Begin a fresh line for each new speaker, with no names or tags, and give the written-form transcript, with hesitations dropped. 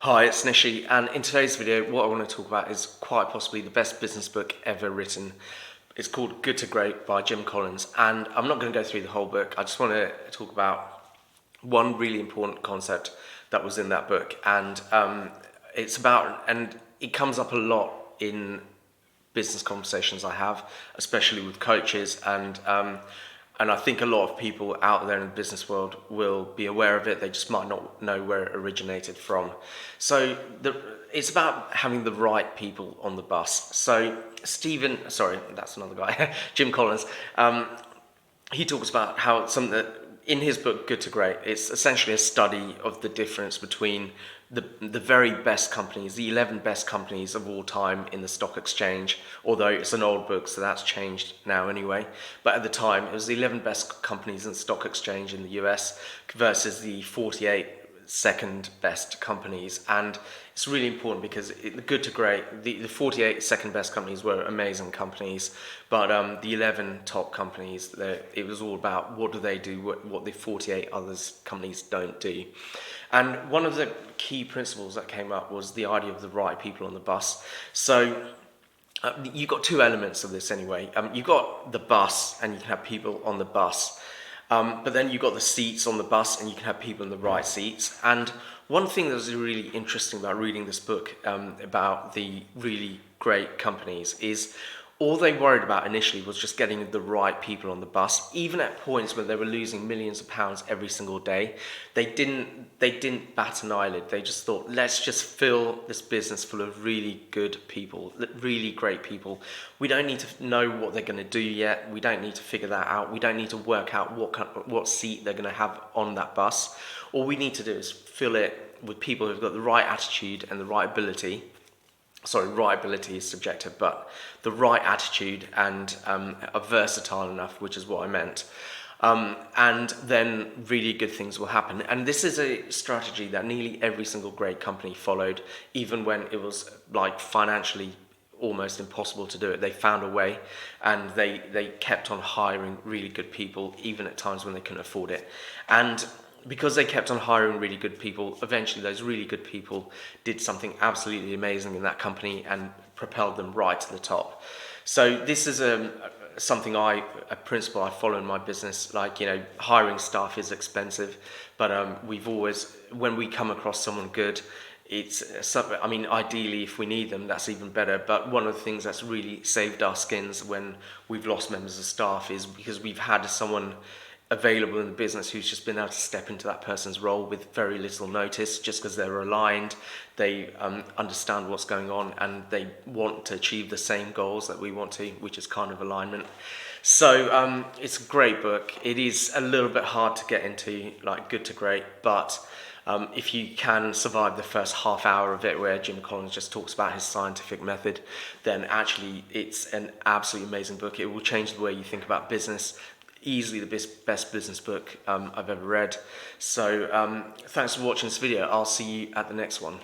Hi, it's Nishi, and in today's video, what I want to talk about is quite possibly the best business book ever written. It's called Good to Great by Jim Collins, and I'm not going to go through the whole book. I just want to talk about one really important concept that was in that book, and it comes up a lot in business conversations I have, especially with coaches, and I think a lot of people out there in the business world will be aware of it. They just might not know where it originated from. So it's about having the right people on the bus. So that's another guy, Jim Collins. He talks about how something that in his book Good to Great, it's essentially a study of the difference between the very best companies, the 11 best companies of all time in the stock exchange, although it's an old book, so that's changed now anyway. But at the time, it was the 11 best companies in the stock exchange in the US versus the 48 second best companies. And it's really important because Good to Great, the 48 second best companies were amazing companies, but the 11 top companies, it was all about what do they do, what the 48 others companies don't do. And one of the key principles that came up was the idea of the right people on the bus. So you've got two elements of this anyway. You've got the bus, and you can have people on the bus. But then you've got the seats on the bus, and you can have people in the right seats. And one thing that was really interesting about reading this book about the really great companies is all they worried about initially was just getting the right people on the bus. Even at points where they were losing millions of pounds every single day, they didn't bat an eyelid. They just thought, let's just fill this business full of really good people, really great people. We don't need to know what they're going to do yet. We don't need to figure that out. We don't need to work out what seat they're going to have on that bus. All we need to do is fill it with people who've got the right attitude and the right ability. Sorry, right ability is subjective, but the right attitude and are versatile enough, which is what I meant. And then really good things will happen. And this is a strategy that nearly every single great company followed, even when it was like financially almost impossible to do it. They found a way, and they kept on hiring really good people, even at times when they couldn't afford it. And because they kept on hiring really good people, eventually those really good people did something absolutely amazing in that company and propelled them right to the top. So this is a principle I follow in my business. Like, hiring staff is expensive, but when we come across someone good, ideally, if we need them, that's even better. But one of the things that's really saved our skins when we've lost members of staff is because we've had someone available in the business who's just been able to step into that person's role with very little notice, just because they're aligned, they understand what's going on, and they want to achieve the same goals that we want to, which is kind of alignment. So it's a great book. It is a little bit hard to get into, like Good to Great, but if you can survive the first half hour of it where Jim Collins just talks about his scientific method, then actually it's an absolutely amazing book. It will change the way you think about business. Easily the best business book I've ever read. So thanks for watching this video. I'll see you at the next one.